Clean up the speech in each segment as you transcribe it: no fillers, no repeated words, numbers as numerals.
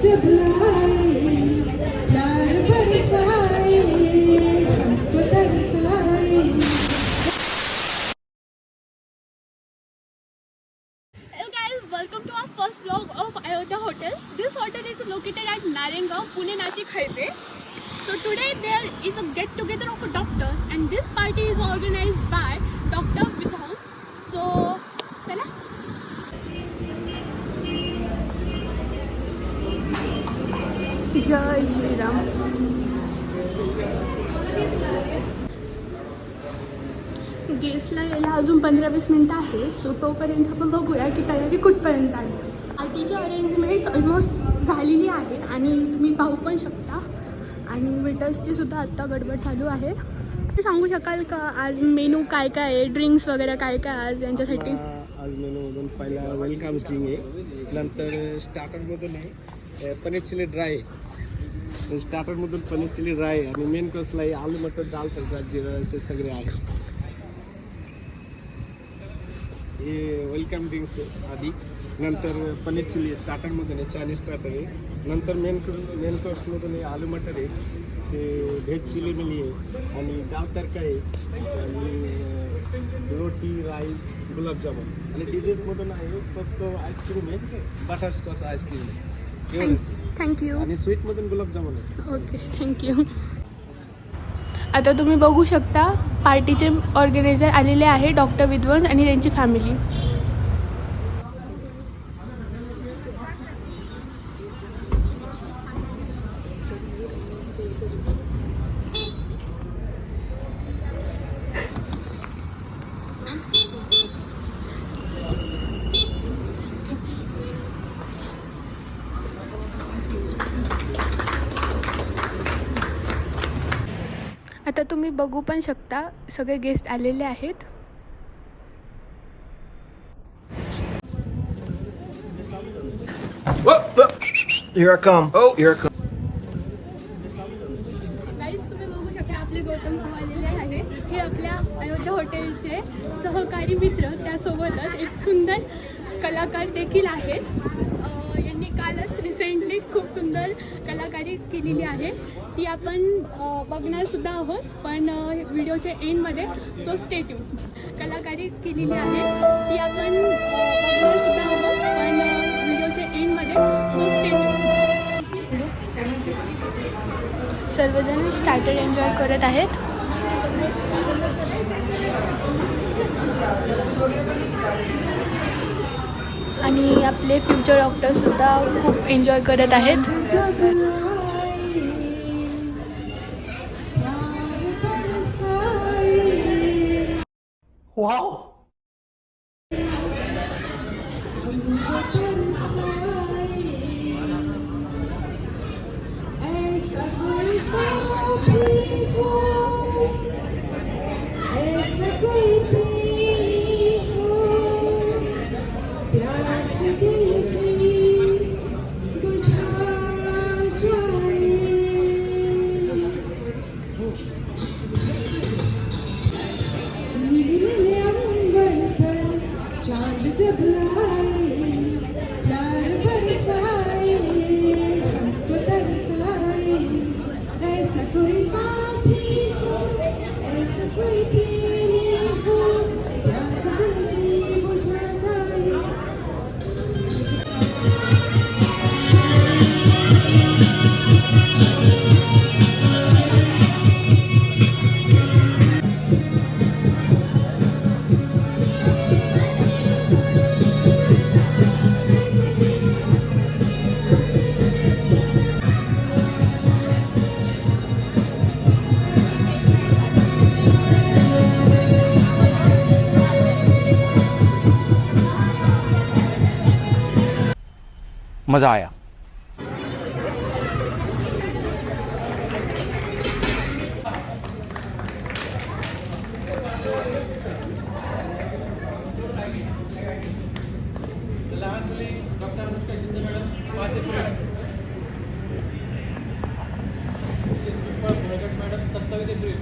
जब लाए प्यार बरसाए हमको तरसाए. Hello guys, welcome to our first vlog of Ayodhya Hotel. This hotel is located at Narengaon, Pune Nashik highway. So today there is a get together of doctors and this party is organized by Dr. Vidhans. So चला. जय श्रीराम. गेस्टला यायला अजून 15-20 मिनटं आहे. So तोपर्यंत आपण बघूया की तयारी कुठपर्यंत आली. पार्टीची अरेंजमेंट्स ऑलमोस्ट झालेली आहे आणि तुम्ही पाहू पण शकता. आणि वेटर्सची सुद्धा आत्ता गडबड चालू आहे. तुम्ही सांगू शकाल का आज मेनू काय काय आहे, ड्रिंक्स वगैरे काय काय आज यांच्यासाठी? आज मेनूमधून पहिला वेलकम ड्रिंक आहे, नंतर स्टार्टरमधून आहे पनीर चिली ड्राय. स्टार्टरमधून पनीर चिली ड्राय आणि मेन कोर्सला आहे आलू मटर दाल तडका जिरा असे सगळे आहे. हे वेलकम ड्रिंक्स आधी, नंतर पनीर चिली स्टार्टरमधून आहे, चायनीज स्टार्टर आहे. नंतर मेन कोर्समधून आहे आलू मटर आहे, ते व्हेज चिली मिली आहे आणि दाल तडका आहे आणि रोटी राईस गुलाबजामुन. आणि डिझर्टमधून आहे फक्त आईस्क्रीम आहे, बटरस्कॉच आईस्क्रीम आहे एवढंच. थँक्यू. आणि स्वीटमधून गुलाबजामुन आहे. Okay, thank you. आता तुम्ही बघू शकता पार्टीचे ऑर्गनायझर आलेले आहे डॉक्टर विद्वंस आणि त्यांची फॅमिली. आता तुम्ही बघू पण शकता सगळे गेस्ट आलेले आहेत. Here I come. Oh, here I come. Guys तुम्ही बघू शकता आपले गौतम भाऊ आलेले आहे. हे आपल्या अयोध्या हॉटेलचे सहकारी मित्र, त्यासोबतच एक सुंदर कलाकार देखील आहेत. यांनी कालच रिसेंटली खूप सुंदर कलाकारी केलेली आहे, ती आपण बघणारसुद्धा आहोत पण व्हिडिओच्या एंडमध्ये. So stay tune. कलाकारी केलेली आहे ती आपण बघणारसुद्धा आहोत पण व्हिडिओच्या एंडमध्ये. So stay tune. सर्वजण स्टार्टर एन्जॉय करत आहेत. आणि आपले फ्युचर डॉक्टरसुद्धा खूप एन्जॉय करत आहेत. जब लाए प्यार बरसाए Wow. हमको तरसाए. ऐसा कोई साथी हो, ऐसा कोई प्रेमी हो, प्यास दिल की बुझा जाए. नीले अंबर पर चांद जब लाए प्यार बरसाए हमको तरसाए. ऐसा कोई साथी हो, ऐसा कोई प्रेमी हो, प्यास दिल की बुझा जाए. मजा आया. लहान मुली doctor Anushka Shinde madam 5 April. Madam 27 April.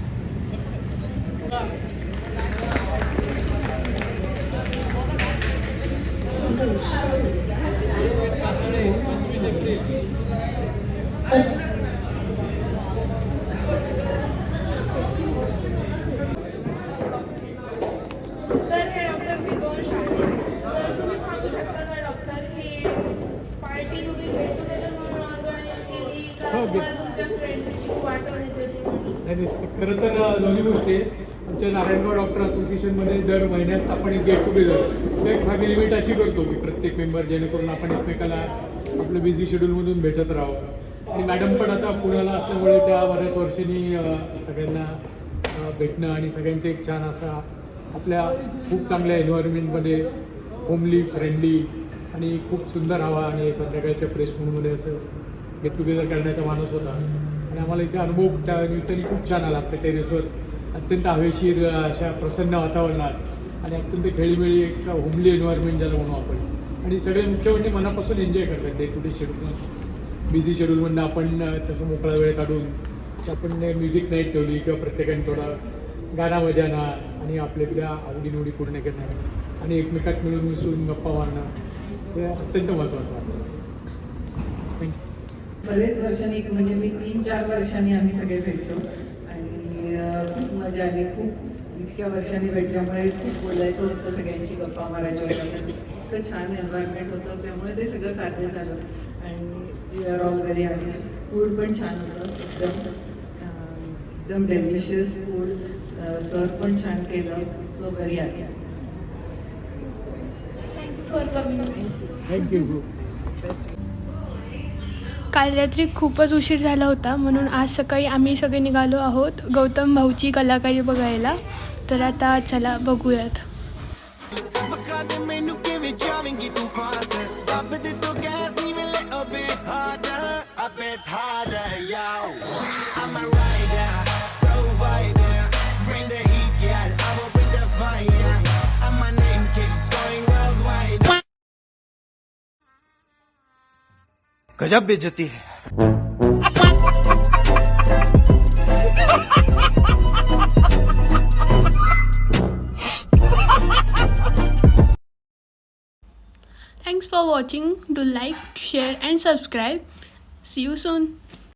Katale 25 तर हे डॉक्टर दिगोश आहे. तर तुम्ही सांगू शकता का डॉक्टर ही पार्टी तुम्ही गेट टुगेदर म्हणून ऑर्गनाईज केली का हो, तुम्हाला तुमच्या फ्रेंड्सची खूप आठवण येत होती? नाही खरं तर दोन्ही गोष्टी आहे. आमच्या नारायणगाव डॉक्टर असोसिएशनमध्ये दर महिन्यात आपण एक गेट टुगेदर एक फॅमिली मीट अशी करतो की प्रत्येक मेंबर जेणेकरून आपण एकमेकाला आपलं बिझी शेड्यूलमधून भेटत राहावं. आणि मॅडम पण आता पुण्याला असल्यामुळे त्या बऱ्याच वर्षांनी सगळ्यांना भेटणं आणि सगळ्यांचं एक छान असा आपल्या खूप चांगल्या एन्व्हायरमेंटमध्ये होमली फ्रेंडली आणि खूप सुंदर हवा आणि संध्याकाळच्या फ्रेश मूडमध्ये असं गेट टुगेदर करण्याचा माणूस होता. आणि आम्हाला इथे अनुभव त्या निमित्ताने खूप छान आला. आपल्या टेरेसवर अत्यंत हवेशीर अशा प्रसन्न वातावरणात आणि अत्यंत खेळीमेळी एक होमली एन्व्हायरमेंट ज्याला म्हणू आपण. आणि सगळे मुख्य म्हणजे मनापासून एन्जॉय करतात day to day schedule busy शेड्यूलमधनं आपण तसं मोकळा वेळ काढून आपण म्युझिक नाईट ठेवली किंवा प्रत्येकाने थोडा गाणं बजावणं आणि आपल्या आवडीनिवडी पूर्ण करणं आणि एकमेकात मिळून मिसळून गप्पा मारणं हे अत्यंत महत्त्वाचं आहे. थँक्यू. बरेच वर्षांनी म्हणजे मी 3-4 वर्षांनी आम्ही सगळे भेटलो आणि खूप मजा आली. खूप इतक्या वर्षांनी भेटल्यामुळे खूप बोलायचं होतं, सगळ्यांची गप्पा मारायच्या होत्या. इतकं छान एन्व्हायरमेंट होतं त्यामुळे ते सगळं साध्य झालं. आणि we are all very happy. Food पण छान होतं, एकदम डेलिशियस फूड. सर पण छान केलं. So very happy. Thank you for coming. Thank you. काल रात्री खूपच उशीर झाला होता म्हणून आज सकाळी आम्ही सगळे निघालो आहोत गौतम भाऊची कलाकारी बघायला. तर आता चला बघूयात. गजब बेइज्जती है. Thanks for watching. Do like, share and subscribe. See you soon.